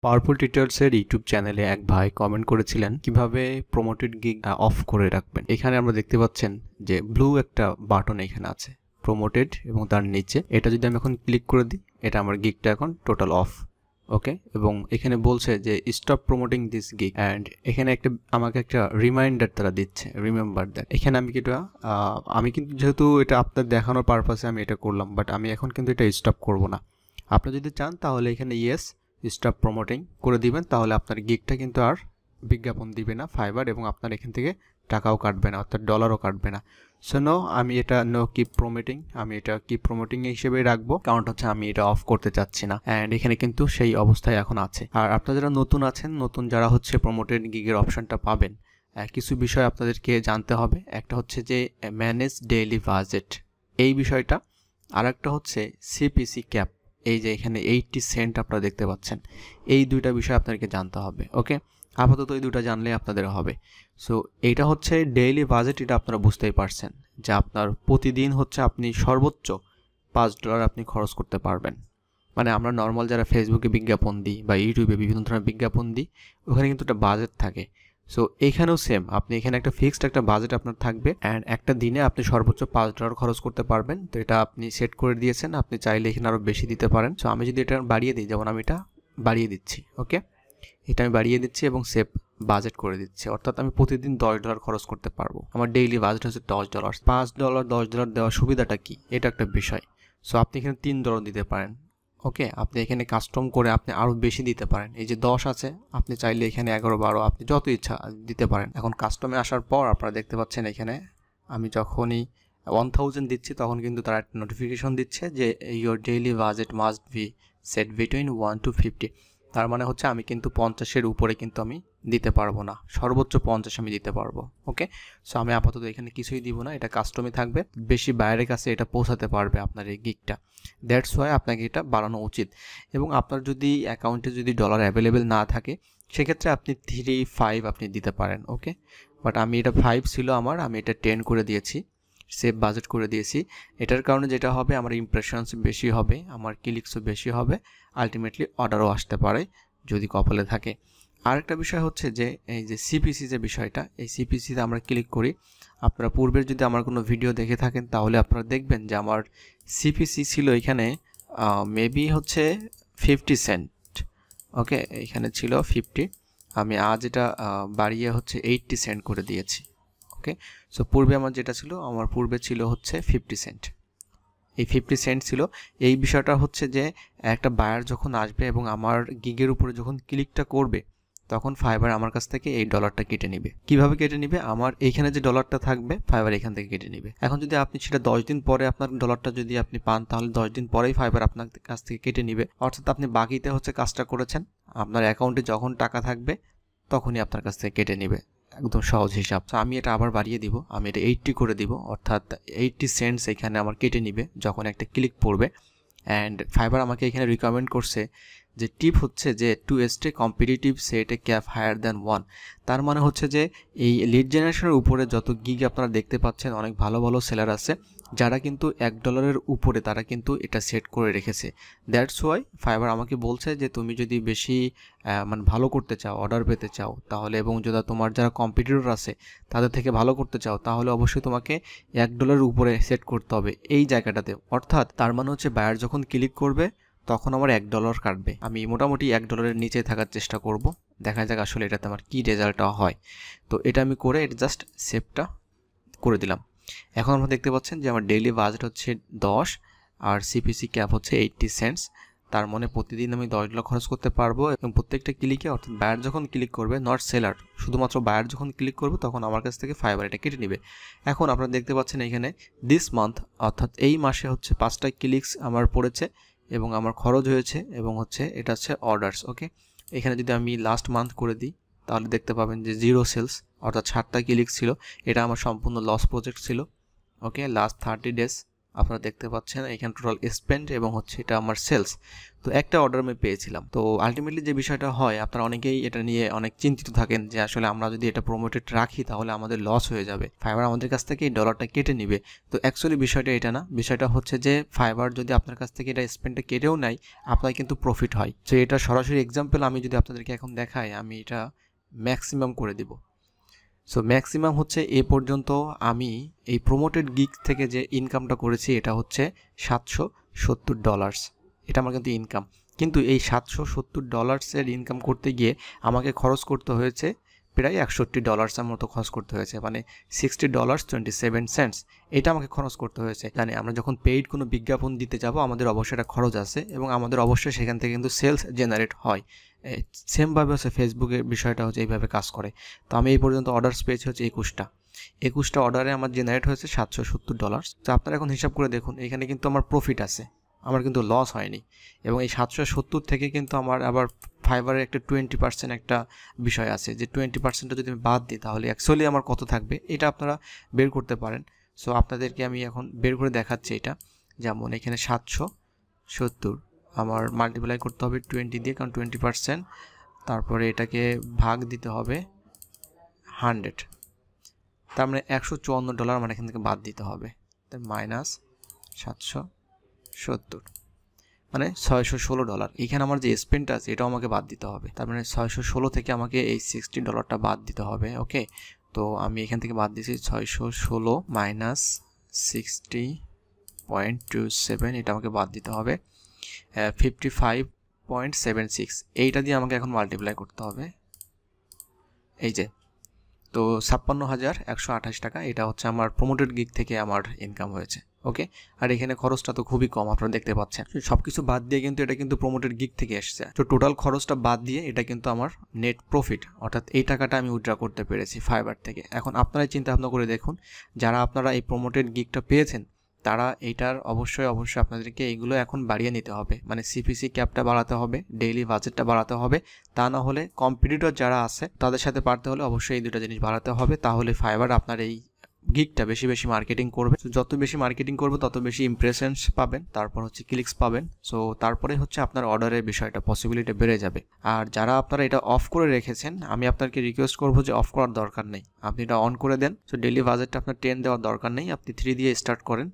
Powerful টিউটোরিয়ালসের YouTube চ্যানেলে এক ভাই কমেন্ট করেছিলেন কিভাবে প্রমোটেড গিগ অফ করে রাখবেন। এখানে আমরা দেখতে পাচ্ছেন যে ব্লু একটা বাটন এখানে আছে প্রমোটেড এবং তার নিচে এটা যদি আমি এখন ক্লিক করে দিই এটা আমার গিগটা এখন টোটাল অফ। ওকে, এবং এখানে বলছে যে stop promoting this gig and এখানে আমাকে একটা রিমাইন্ডার তারা দিচ্ছে, রিমেম্বার দ্যাট। এখানে আমি কিন্তু যেহেতু এটা আপনার দেখানোর পারপাসে আমি এটা করলাম, বাট আমি এখন কিন্তু এটা স্টপ করব না। আপনি যদি চান তাহলে এখানে ইয়েস স্টপ প্রমোটিং করে দিবেন, তাহলে আপনার গিগটা কিন্তু আর বিজ্ঞাপন দিবে না ফাইবার, এবং আপনার এখান থেকে টাকাও কাটবে না, অর্থাৎ ডলারও কাটবে না। সো নো, আমি এটা কিপ প্রমোটিং, আমি এটা কিপ প্রমোটিং হিসেবে রাখবো, কারণ হচ্ছে আমি এটা অফ করতে চাচ্ছি না। অ্যান্ড এখানে কিন্তু সেই অবস্থায় এখন আছে। আর আপনারা যারা নতুন আছেন, নতুন যারা হচ্ছে প্রমোটেড গিগের অপশনটা পাবেন, কিছু বিষয় আপনাদেরকে জানতে হবে। একটা হচ্ছে যে ম্যানেজ ডেইলি বাজেট, এই বিষয়টা। আর একটা হচ্ছে সিপিসি ক্যাপ, এই যে এখানে 80 সেন্ট আপনারা দেখতে পাচ্ছেন, এই দুইটা বিষয় আপনাদেরকে জানতে হবে। ওকে, আপাতত এই দুটো জানলে আপনাদের হবে। সো এইটা হচ্ছে ডেইলি বাজেট, এটা আপনারা বুঝতেই পারছেন যে আপনার প্রতিদিন হচ্ছে আপনি সর্বোচ্চ $5 আপনি খরচ করতে পারবেন। মানে আমরা নর্মাল যারা ফেসবুকে বিজ্ঞাপন দিই বা ইউটিউবে বিভিন্ন ধরনের বিজ্ঞাপন দিই, ওখানে কিন্তু একটা বাজেট থাকে। সো এখানেও সেম, আপনি এখানে একটা ফিক্সড একটা বাজেট আপনার থাকবে, অ্যান্ড একটা দিনে আপনি সর্বোচ্চ $5 খরচ করতে পারবেন। তো এটা আপনি সেট করে দিয়েছেন, আপনি চাইলে এখানে আরও বেশি দিতে পারেন। সো আমি যদি এটা বাড়িয়ে দিই, যেমন আমি এটা বাড়িয়ে দিচ্ছি, ওকে, এটা আমি বাড়িয়ে দিচ্ছি এবং সেভ বাজেট করে দিচ্ছি, অর্থাৎ আমি প্রতিদিন $10 খরচ করতে পারবো। আমার ডেইলি বাজেট হচ্ছে $10। $5 $10 দেওয়ার সুবিধাটা কি, এটা একটা বিষয়। সো আপনি এখানে $3 দিতে পারেন। ওকে, আপনি এখানে কাস্টম করে আপনি আরও বেশি দিতে পারেন। এই যে 10 আছে, আপনি চাইলে এখানে 11 12 আপনি যত ইচ্ছা দিতে পারেন। এখন কাস্টমে আসার পর আপনারা দেখতে পাচ্ছেন এখানে আমি যখনই 1000 দিচ্ছি তখন কিন্তু তারা একটা নোটিফিকেশন দিচ্ছে যে your daily budget must be set between 1 to 50। তার মানে হচ্ছে আমি কিন্তু 50-এর উপরে কিন্তু আমি দিতে পারবো না, সর্বোচ্চ 50 আমি দিতে পারবো। ওকে, সো আমি আপাতত এখানে কিছুই দিব না, এটা কাস্টমই থাকবে, বেশি বাইরের কাছে এটা পৌঁছাতে পারবে আপনার এই গিগটা। দ্যাটস ওয়াই আপনাকে এটা বাড়ানো উচিত। এবং আপনার যদি অ্যাকাউন্টে যদি ডলার অ্যাভেলেবেল না থাকে, সেক্ষেত্রে আপনি 3, 5 আপনি দিতে পারেন। ওকে, বাট আমি এটা 5 ছিল আমার, আমি এটা 10 করে দিয়েছি, সেভ বাজেট করে দিয়েছি। এটার কারণে যেটা হবে, আমার ইমপ্রেশনস বেশি হবে, আমার ক্লিকসও বেশি হবে, আলটিমেটলি অর্ডারও আসতে পারে যদি কপালে থাকে। আরেকটা বিষয় হচ্ছে যে এই যে সিপিসি যে বিষয়টা, এই সিপিসিতে আমরা ক্লিক করি। আপনারা পূর্বের যদি আমার কোনো ভিডিও দেখে থাকেন তাহলে আপনারা দেখবেন যে আমার সিপিসি ছিল এখানে মেবি হচ্ছে 50 সেন্ট। ওকে, এখানে ছিল 50, আমি আজ এটা বাড়িয়ে হচ্ছে 80 সেন্ট করে দিয়েছি। ওকে, সো পূর্বে আমার যেটা ছিল, আমার পূর্বে ছিল হচ্ছে 50 সেন্ট, এই 50 সেন্ট ছিল। এই বিষয়টা হচ্ছে যে একটা বায়ার যখন আসবে এবং আমার গিগের উপরে যখন ক্লিকটা করবে, তখন ফাইবার আমার কাছ থেকে এই ডলারটা কেটে নেবে। কিভাবে কেটে নেবে, আমার এইখানে যে ডলারটা থাকবে ফাইবার এখান থেকে কেটে নেবে। এখন যদি আপনি সেটা 10 দিন পরে আপনার ডলারটা যদি আপনি পান, তাহলে 10 দিন পরেই ফাইবার আপনার কাছ থেকে কেটে নেবে। অর্থাৎ আপনি বাকিতে হচ্ছে কাজটা করেছেন, আপনার অ্যাকাউন্টে যখন টাকা থাকবে তখনই আপনার কাছ থেকে কেটে নেবে। একদম সহজ হিসাব। তো আমি এটা আবার বাড়িয়ে দিব, আমি এটা 80 করে দিব, অর্থাৎ 80 সেন্টস এখানে আমার কেটে নিবে যখন একটা ক্লিক পড়বে। অ্যান্ড ফাইবার আমাকে এখানে রিকমেন্ড করছে যে টিপ হচ্ছে যে to stay competitive set a cap higher than 1। তার মানে হচ্ছে যে এই লিড জেনারেশনের উপরে যত গিগ আপনারা দেখতে পাচ্ছেন, অনেক ভালো ভালো সেলার আছে যারা কিন্তু $1 উপরে তারা কিন্তু এটা সেট করে রেখেছে। দ্যাটস ওয়াই ফাইবার আমাকে বলছে যে তুমি যদি বেশি মানে ভালো করতে চাও, অর্ডার পেতে চাও তাহলে, এবং যদি তোমার যারা কম্পিটিটর আছে তাদের থেকে ভালো করতে চাও, তাহলে অবশ্যই তোমাকে $1 উপরে সেট করতে হবে এই জায়গাটাতে। অর্থাৎ তার মানে হচ্ছে বায়ার যখন ক্লিক করবে তখন আমার $1 কাটবে। আমি মোটামুটি $1 নিচে থাকার চেষ্টা করব, দেখা যাক আসলে এটাতে আমার কী রেজাল্টটা হয়। তো এটা আমি করে এটা জাস্ট সেভটা করে দিলাম। এখন আমরা দেখতে পাচ্ছেন যে আমার ডেইলি বাজেট হচ্ছে 10 আর সিপিসি ক্যাপ হচ্ছে 80 সেন্টস। তার মানে প্রতিদিন আমি $10 খরচ করতে পারবো, এবং প্রত্যেকটা ক্লিকে, অর্থাৎ বায়ার যখন ক্লিক করবে, নট সেলার, শুধুমাত্র বায়ার যখন ক্লিক করবে তখন আমার কাছ থেকে ফাইবার এটা কেটে নেবে। এখন আপনারা দেখতে পাচ্ছেন এখানে দিস মান্থ, অর্থাৎ এই মাসে হচ্ছে 5টা ক্লিকস আমার পড়েছে এবং আমার খরচ হয়েছে, এবং হচ্ছে এটা হচ্ছে অর্ডার্স। ওকে, এখানে যদি আমি লাস্ট মান্থ করে দিই তাহলে দেখতে পাবেন যে 0 সেলস, অর্থাৎ 7টা ক্লিক ছিল, এটা আমার সম্পূর্ণ লস প্রজেক্ট ছিল। ওকে, লাস্ট 30 ডেজ আপনারা দেখতে পাচ্ছেন এখানে টোটাল স্পেন্ড এবং হচ্ছে এটা আমার সেলস। তো একটা অর্ডার আমি পেয়েছিলাম। তো আলটিমেটলি যে বিষয়টা হয়, আপনারা অনেকেই এটা নিয়ে অনেক চিন্তিত থাকেন যে আসলে আমরা যদি এটা প্রমোটেড রাখি তাহলে আমাদের লস হয়ে যাবে, ফাইবার আমাদের কাছ থেকে এই ডলারটা কেটে নিবে। তো অ্যাকচুয়ালি বিষয়টা এটা না, বিষয়টা হচ্ছে যে ফাইবার যদি আপনার কাছ থেকে এটা স্পেন্ডটা কেটেও নেয়, আপনার কিন্তু প্রফিট হয়। তো এটা সরাসরি এক্সাম্পল আমি যদি আপনাদেরকে এখন দেখাই, আমি এটা ম্যাক্সিমাম করে দিব। সো ম্যাক্সিমাম হচ্ছে এ পর্যন্ত আমি এই প্রমোটেড গিগ থেকে যে ইনকামটা করেছি এটা হচ্ছে $770। এটা আমার কিন্তু ইনকাম। কিন্তু এই $770 ইনকাম করতে গিয়ে আমাকে খরচ করতে হয়েছে প্রায় $61 মতো খরচ করতে হয়েছে, মানে $60.27। এটা আমাকে খরচ করতে হয়েছে। জানি আমরা যখন পেইড কোনো বিজ্ঞাপন দিতে যাব আমাদের অবশ্যই একটা খরচ আছে এবং আমাদের অবশ্যই সেখান থেকে কিন্তু সেলস জেনারেট হয়। সেমভাবে হচ্ছে ফেসবুকের বিষয়টা হচ্ছে এইভাবে কাজ করে। তো আমি এই পর্যন্ত অর্ডারস পেয়েছি হচ্ছে 21টা অর্ডারে আমার জেনারেট হয়েছে $770। তো আপনারা এখন হিসাব করে দেখুন, এখানে কিন্তু আমার প্রফিট আছে, আমার কিন্তু লস হয়নি। এবং এই 770 থেকে কিন্তু আমার আবার ফাইবারের একটা 20% একটা বিষয় আছে, যে 20%টা যদি আমি বাদ দিই তাহলে অ্যাকচুয়ালি আমার কত থাকবে এটা আপনারা বের করতে পারেন। সো আপনাদেরকে আমি এখন বের করে দেখাচ্ছি এটা। যেমন এখানে 770 আমার মাল্টিপ্লাই করতে হবে 20 দিয়ে, কারণ 20%, তারপরে এটাকে ভাগ দিতে হবে 100, তার মানে $154 আমার এখান থেকে বাদ দিতে হবে। তার মাইনাস 770 মানে $616। এখানে আমার যে স্পেন্ড আছে এটাও আমাকে বাদ দিতে হবে, তার মানে 616 থেকে আমাকে এই $60টা বাদ দিতে হবে। ওকে, তো আমি এখান থেকে বাদ দিয়েছি 616 মাইনাস 60.27, এটা আমাকে বাদ দিতে হবে 55.76। এইটা দিয়ে আমাকে এখন মাল্টিপ্লাই করতে হবে। এই যে, তো 56,128 টাকা এটা হচ্ছে আমার প্রমোটেড গিগ থেকে আমার ইনকাম হয়েছে। ওকে, আর এখানে খরচটা তো খুবই কম, আপনারা দেখতে পাচ্ছেন। সব কিছু বাদ দিয়ে কিন্তু এটা কিন্তু প্রমোটেড গিগ থেকে এসেছে। তো টোটাল খরচটা বাদ দিয়ে এটা কিন্তু আমার নেট প্রফিট, অর্থাৎ এই টাকাটা আমি উইথড্র করতে পেরেছি ফাইবার থেকে। এখন আপনারাই চিন্তা ভাবনা করে দেখুন, যারা আপনারা এই প্রমোটেড গিগটা পেয়েছেন তারা এইটার অবশ্যই আপনাদেরকে এইগুলো এখন বাড়িয়ে নিতে হবে, মানে সিপিসি ক্যাপটা বাড়াতে হবে, ডেইলি বাজেটটা বাড়াতে হবে। তা না হলে কম্পিটিটর যারা আছে তাদের সাথে পারতে হলে অবশ্যই এই দুটো জিনিস বাড়াতে হবে, তাহলে ফাইবার আপনার এই গিগটা বেশি বেশি মার্কেটিং করবে। যত বেশি মার্কেটিং করবে তত বেশি ইমপ্রেশনস পাবেন, তারপর হচ্ছে ক্লিকস পাবেন। সো তারপরে হচ্ছে আপনার অর্ডারের বিষয়টা পসিবিলিটি বেড়ে যাবে। আর যারা আপনারা এটা অফ করে রেখেছেন, আমি আপনাকে রিকোয়েস্ট করবো যে অফ করার দরকার নেই, আপনি এটা অন করে দেন। সো ডেইলি বাজেটটা আপনার 10 দেওয়ার দরকার নেই, আপনি 3 দিয়ে স্টার্ট করেন।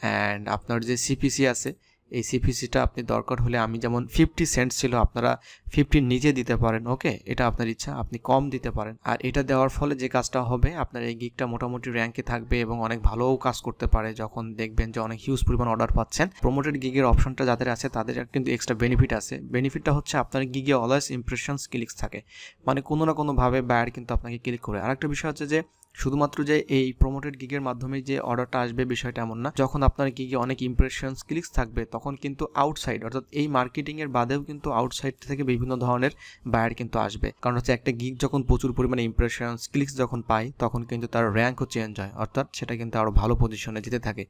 অ্যান্ড আপনার যে সিপিসি আছে এই সিপিসিটা আপনি দরকার হলে, আমি যেমন 50 সেন্ট ছিল, আপনারা 50 নিচে দিতে পারেন। ওকে, এটা আপনার ইচ্ছা, আপনি কম দিতে পারেন। আর এটা দেওয়ার ফলে যে কাজটা হবে, আপনার এই গিগটা মোটামুটি র্যাঙ্কে থাকবে এবং অনেক ভালোও কাজ করতে পারে। যখন দেখবেন যে অনেক হিউজ পরিমাণ অর্ডার পাচ্ছেন, প্রমোটেড গিগের অপশনটা যাদের আছে তাদের কিন্তু এক্সট্রা বেনিফিট আছে। বেনিফিটটা হচ্ছে আপনার গিগে অলওয়েজ ইমপ্রেশনস ক্লিকস থাকে, মানে কোনো না কোনোভাবে বায়ার কিন্তু আপনাকে ক্লিক করে। আরেকটা বিষয় হচ্ছে যে শুধুমাত্র যে এই প্রমোটেড গিগের মাধ্যমে যে অর্ডারটা আসবে বিষয়টা এমন না, যখন আপনার গিগে অনেক ইমপ্রেশনস ক্লিকস থাকবে তখন কিন্তু আউটসাইড, অর্থাৎ এই মার্কেটিংয়ের বাদেও কিন্তু আউটসাইড থেকে বিভিন্ন ধরনের বায়ার কিন্তু আসবে। কারণ হচ্ছে একটা গিগ যখন প্রচুর পরিমাণে ইমপ্রেশনস ক্লিকস যখন পায় তখন কিন্তু তার র্যাঙ্কও চেঞ্জ হয়, অর্থাৎ সেটা কিন্তু আরও ভালো পজিশনে যেতে থাকে,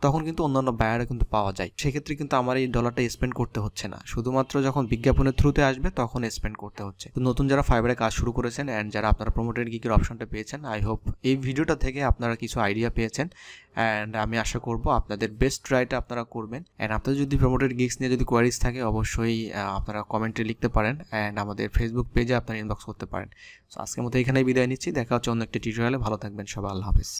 তখন কিন্তু অন্যান্য বায়ারও কিন্তু পাওয়া যায়। সেক্ষেত্রে কিন্তু আমার এই ডলারটা স্পেন্ড করতে হচ্ছে না, শুধুমাত্র যখন বিজ্ঞাপনের থ্রুতে আসবে তখন স্পেন্ড করতে হচ্ছে। তো নতুন যারা ফাইবারে কাজ শুরু করেছেন অ্যান্ড যারা আপনারা প্রমোটেড গিগের অপশনটা পেয়েছেন, আই হোপ এই ভিডিওটা থেকে আপনারা কিছু আইডিয়া পেয়েছেন। অ্যান্ড আমি আশা করব আপনাদের বেস্ট ট্রাইটা আপনারা করবেন। অ্যান্ড আপনাদের যদি প্রমোটেড গিগস নিয়ে যদি কোয়ারিজ থাকে অবশ্যই আপনারা কমেন্টে লিখতে পারেন, অ্যান্ড আমাদের ফেসবুক পেজে আপনারা ইনবক্স করতে পারেন। সো আজকের মতো এখানেই বিদায় নিচ্ছি, দেখা হচ্ছে অন্য একটা টিউটোরিয়ালে। ভালো থাকবেন সবাই, আল্লাহ হাফেজ।